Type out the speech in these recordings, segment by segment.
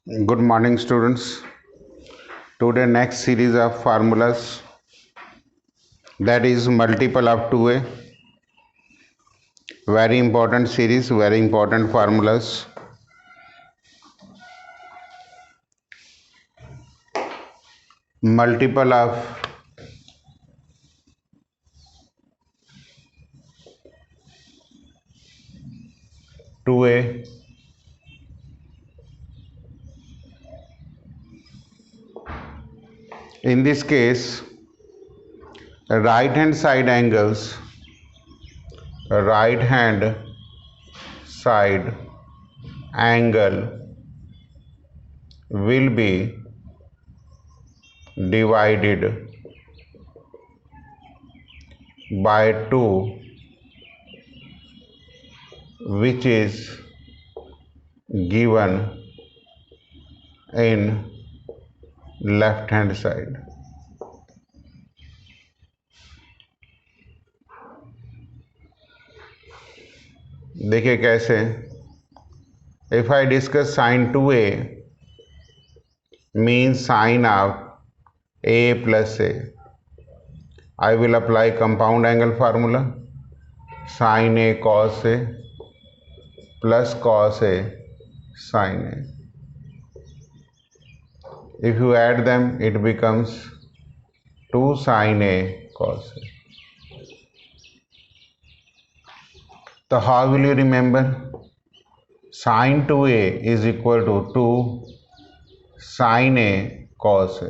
Good morning, students. Today, next series of formulas, that is multiple of 2a. Very important series, very important formulas. Multiple of 2a. In this case, right hand side angle will be divided by 2, which is given in left hand side. देखिए कैसे. If I discuss sine 2a means sine of a plus a, I will apply compound angle formula. Sine a cos a plus cos a sine a. If you add them, it becomes 2 sine a cos a. So how will you remember? Sine 2a is equal to 2 sine a cos a.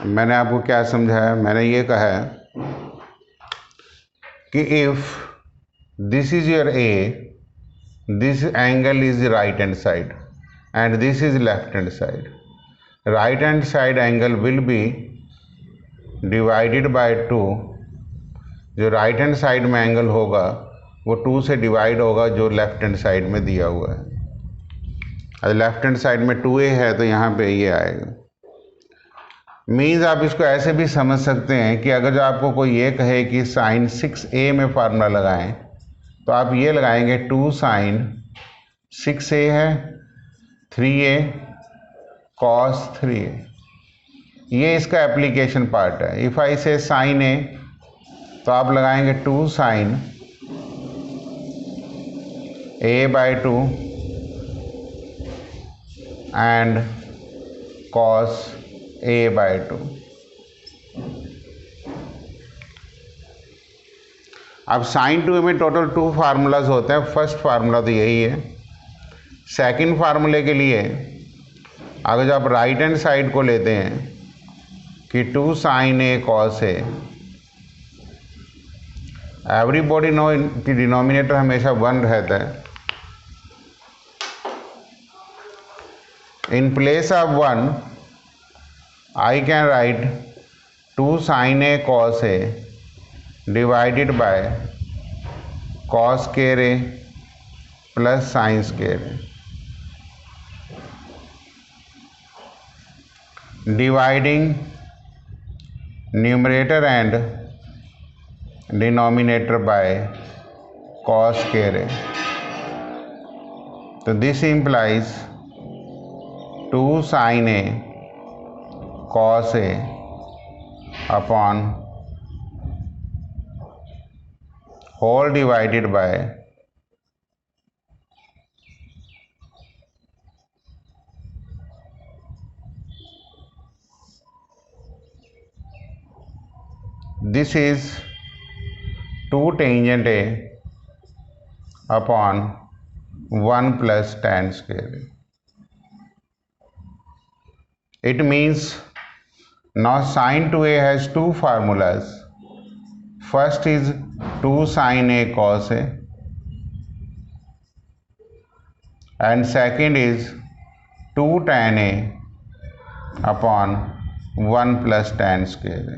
मैंने आपको क्या समझाया? मैंने ये कहा कि if this is your A, this angle is right hand side and this is left hand side. Right hand side angle will be divided by 2. जो right hand side में एंगल होगा वो 2 से डिवाइड होगा जो लेफ्ट हैंड साइड में दिया हुआ है. अगर लेफ्ट हैंड साइड में 2a है तो यहाँ पे ये आएगा. मीन्स आप इसको ऐसे भी समझ सकते हैं कि अगर जो आपको कोई ये कहे कि साइन 6a में फार्मूला लगाएं तो आप ये लगाएंगे 2 साइन 6a है 3a cos 3a. ये इसका एप्लीकेशन पार्ट है. If I say sine a तो आप लगाएंगे 2 sine a by 2 and cos a by 2. अब साइन 2a में टोटल 2 फार्मूलाज होते हैं. फर्स्ट फार्मूला तो यही है. सेकंड फार्मूले के लिए अगर जो आप राइट हैंड साइड को लेते हैं कि 2 sine A cos A, everybody know कि डिनोमिनेटर हमेशा 1 रहता है. In place of 1 I can write 2 sine A cos A divided by cos square A plus sine square A. Dividing numerator and denominator by cos square A. तो this implies 2 sine A cos A upon whole divided by this is 2 tangent a upon 1 plus tan square a. It means now sin 2a has 2 formulas. First is 2 sin a cos a and second is 2 tan a upon 1 plus tan square a.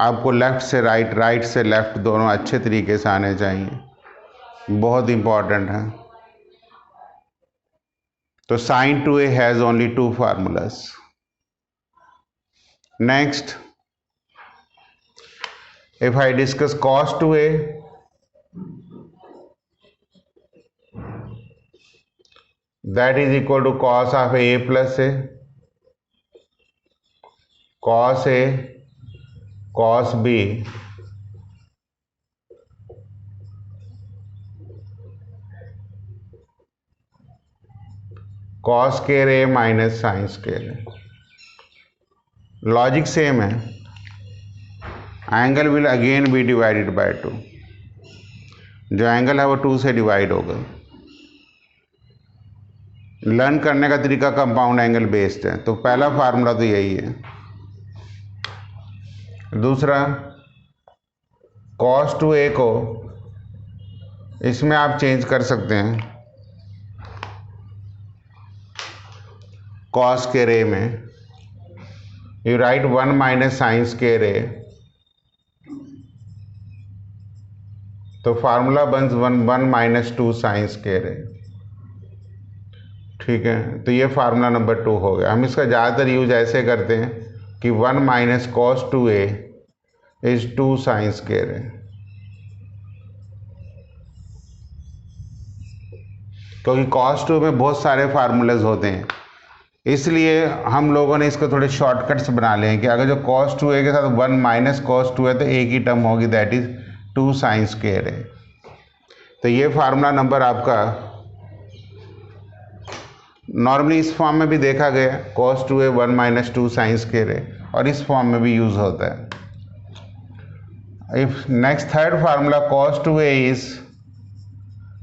आपको left से right, right से left दोनों अच्छे तरीके से आने चाहिए. बहुत इंपॉर्टेंट है. तो sin 2a has only 2 formulas. Next, if I discuss cos 2a, that is equal to cos of A plus A, cos A cos B cos square A minus sine square A. Logic same है। Angle will again be divided by 2। जो angle है वो 2 से divide होगा। Learn करने का तरीका compound angle based है, तो पहला फार्मूला तो यही है। दूसरा, cos 2a को इसमें आप चेंज कर सकते हैं cos स्क्वायर ए में। You write 1 minus sine square A, तो फार्मूला बन्स 1 माइनस 2 साइन स्क्वायर ए। ठीक है, तो ये फार्मूला नंबर 2 हो गया। हम इसका ज़्यादातर यूज ऐसे करते हैं कि 1 minus cos 2a is 2 sine square A, क्योंकि cos 2 में बहुत सारे फार्मूलेज होते हैं, इसलिए हम लोगों ने इसको थोड़े शॉर्टकट्स बना लिए हैं कि अगर जो cos 2a के साथ 1 माइनस कॉस 2 है तो एक ही टर्म होगी, दैट इज 2 साइन स्क्वायर है। तो ये फार्मूला नंबर आपका नॉर्मली इस फॉर्म में भी देखा गया, cos 2a 1 minus 2 sine square है, और इस फॉर्म में भी यूज होता है। If next third formula cos 2a is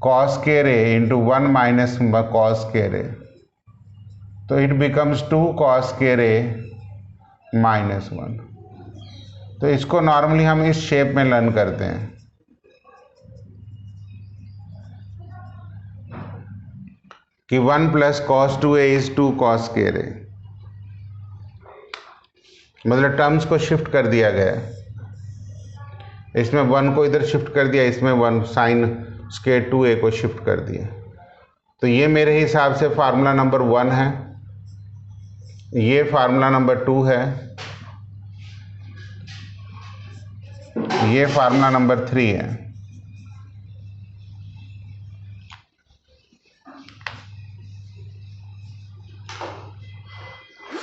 cos square a into 1 minus cos square a, तो it becomes 2 cos square a minus 1। तो इसको नॉर्मली हम इस शेप में लर्न करते हैं कि 1 plus cos 2a is 2 cos square a, मतलब टर्म्स को शिफ्ट कर दिया गया। इसमें 1 को इधर शिफ्ट कर दिया, इसमें 1 साइन स्क्वायर 2a को शिफ्ट कर दिया। तो ये मेरे हिसाब से फार्मूला नंबर 1 है, ये फार्मूला नंबर 2 है, ये फार्मूला नंबर 3 है।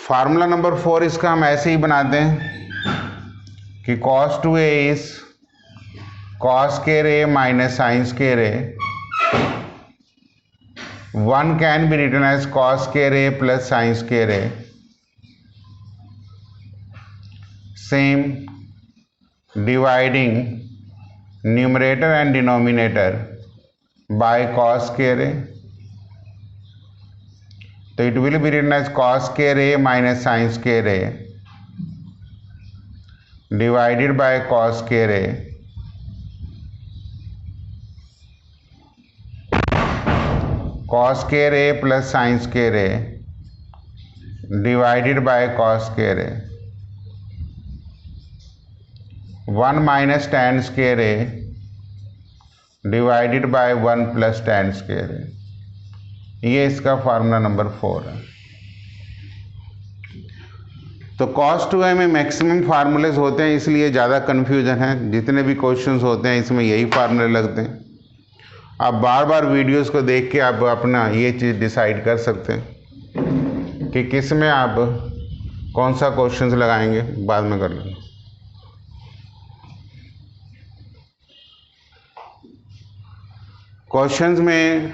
फार्मूला नंबर 4 इसका हम ऐसे ही बनाते हैं कि cos 2a is cos square a minus sine square a। 1 can be written as cos square a plus sine square a। Same dividing numerator and denominator by cos square a, तो it will be written as cos square a minus sine square a divided by cos square a cos square a plus sine square a divided by cos square a। 1 minus tan square a divided bye 1 plus tan square a। ये इसका formula number 4 है। तो cos 2a में maximum फार्मूलेज होते हैं, इसलिए ज़्यादा confusion है। जितने भी क्वेश्चंस होते हैं इसमें यही फार्मूले लगते हैं। आप बार बार वीडियोस को देख के आप अपना ये चीज़ डिसाइड कर सकते हैं कि किस में आप कौन सा क्वेश्चंस लगाएंगे, बाद में कर लेंगे। क्वेश्चंस में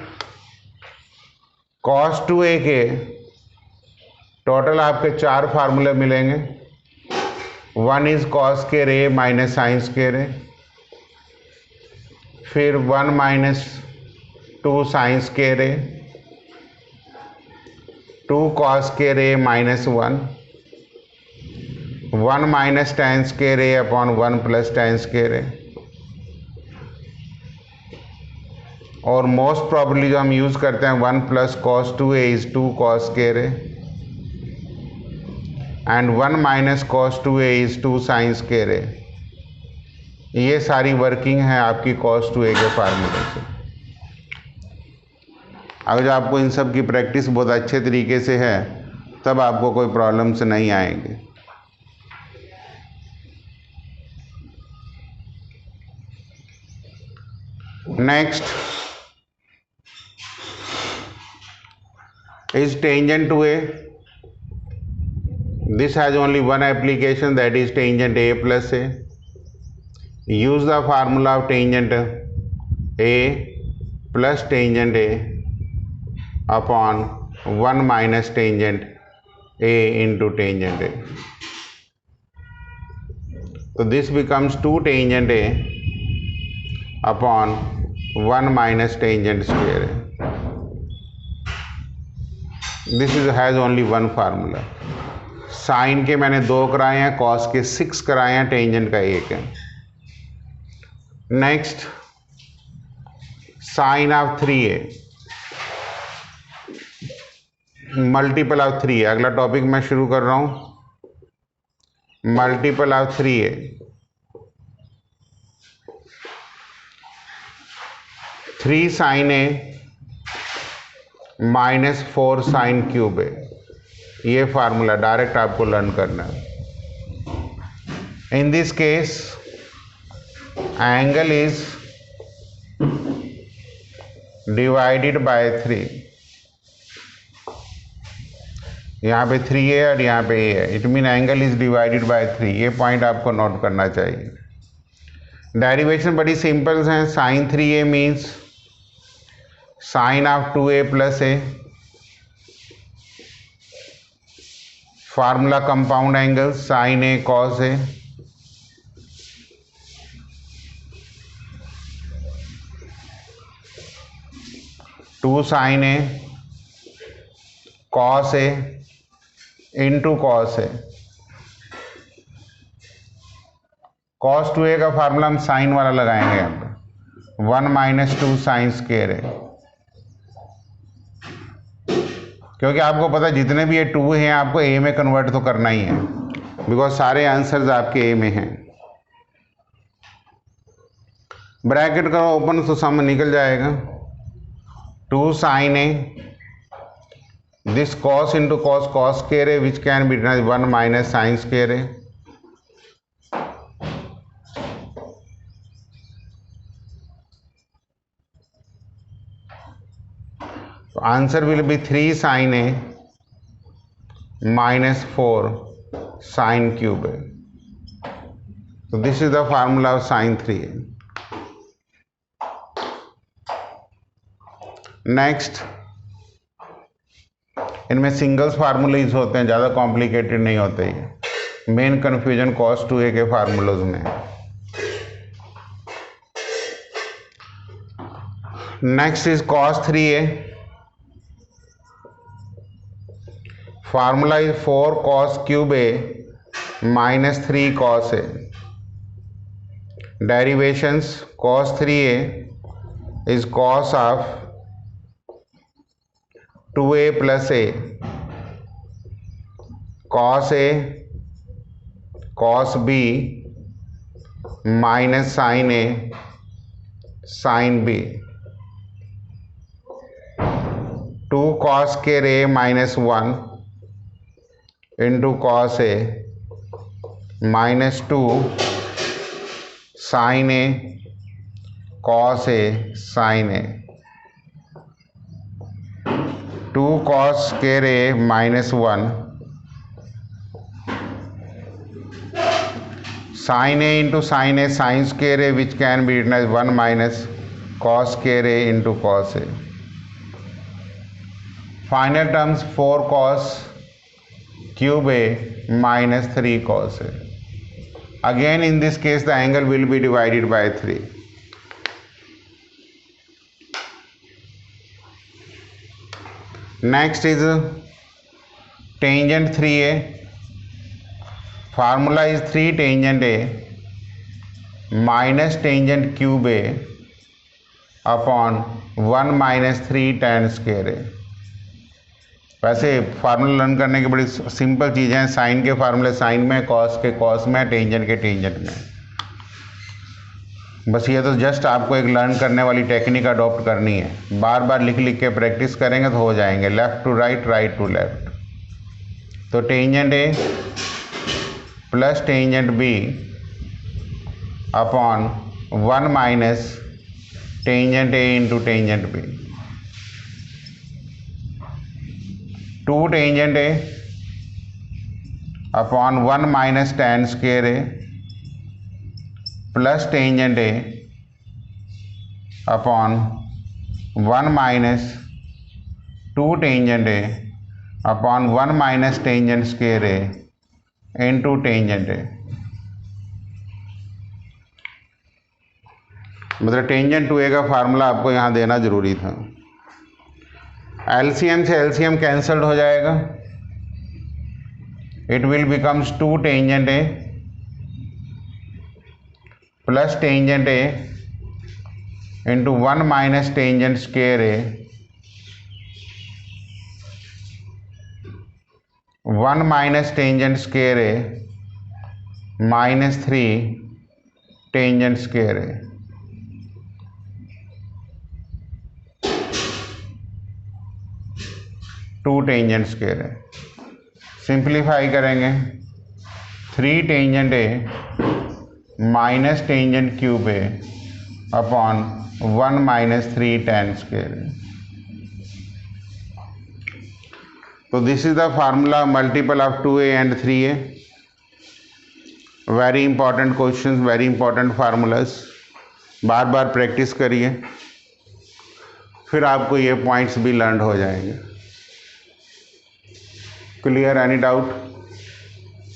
cos 2a के टोटल आपके 4 फार्मूले मिलेंगे। 1 is cos square a minus sine square a, फिर 1 minus 2 sine square a, 2 cos square a minus 1, 1 minus tan square a upon 1 plus tan square a, और मोस्ट प्रॉब्ली जो हम use करते हैं 1 plus cos 2a is 2 cos square a and 1 minus cos 2a is 2 sine square a। ये सारी working है आपकी cos 2a के फार्मूले से। अगर आपको इन सब की प्रैक्टिस बहुत अच्छे तरीके से है तब आपको कोई प्रॉब्लम्स नहीं आएंगे। Next, is tangent to A. This has only one application, that is tangent A plus A. Use the formula of tangent A plus tangent A upon 1 minus tangent A into tangent A. So this becomes 2 tangent A upon 1 minus tangent square A. This has only one formula. Sine के मैंने 2 कराए हैं, cos के 6 कराए हैं, tangent का 1 है. Next sine of 3A multiple of 3A. अगला टॉपिक मैं शुरू कर रहा हूं. Multiple of 3A. 3 sine A minus 4 sine cube A. ये फार्मूला डायरेक्ट आपको लर्न करना है. In this case angle is divided by 3. यहाँ पे 3A और यहाँ पे A है. It mean angle is divided by 3. ये पॉइंट आपको नोट करना चाहिए. डेरिवेशन बड़ी सिंपल है. Sine 3A means sine of 2A plus A. Formula compound angle sine A cos A. Two sine A cos A into cos A. Cos 2A का formula हम sign वाला लगाएंगे यहाँ पे. 1 माइनस 2 साइन स्क्वायर A. क्योंकि आपको पता है जितने भी ये 2 हैं आपको A में कन्वर्ट तो करना ही है, बिकॉज सारे आंसर्स आपके A में हैं. ब्रैकेट करो ओपन तो सम निकल जाएगा. 2 sine A this cos into cos cos square A which can be written as 1 minus sine square A. So answer will be 3 sin A minus 4 sin cube A. So this is the formula of sin 3A. Next, इनमें singles फार्मूलेज होते हैं, ज़्यादा complicated नहीं होते. ये main confusion cos 2A के फार्मूलोज में है. Next is cos 3A. Formula is 4 cos cube A minus 3 cos A. Derivations cos 3A is cos of 2A plus A. cos A cos B minus sin A sin B. 2 cos square A minus 1 into cos A minus 2 sin A cos A sin A. 2 cos square A minus 1 sin A into sin A sin square A which can be written as 1 minus cos square A into cos A. Final terms 4 cos cube A minus 3 cos A. Again in this case the angle will be divided by 3. Next is tangent 3A. Formula is 3 tangent A minus tangent cube A upon 1 minus 3 tan square A. वैसे formula learn करने की बड़ी simple चीज़ें हैं. Sign के फार्मूले sign में, cos के कॉस में, टेंजेंट के टेंजेंट में. बस ये तो जस्ट आपको एक लर्न करने वाली टेक्निक अडॉप्ट करनी है. बार बार लिख लिख के प्रैक्टिस करेंगे तो हो जाएंगे. Left to right, right to left. तो tangent A plus tangent B upon 1 minus tangent A into tangent B. 2 tangent A upon 1 minus tan square A plus tangent A upon 1 minus 2 tangent A upon 1 minus tangent square A into tangent A. मतलब tangent to ए का formula आपको यहाँ देना जरूरी था। LCM से LCM cancelled हो जाएगा, it will becomes 2 tangent A plus tangent A into 1 minus tangent square A 1 minus tangent square A minus 3 tangent square A. Two tangent square है। सिंप्लीफाई करेंगे 3 tangent A minus tangent cube A upon 1 minus 3 tan square A. तो this is the formula multiple of 2a and 3a। Very important questions, very important formulas, बार बार practice करिए, फिर आपको ये points भी लर्न हो जाएंगे। Clear? Any doubt?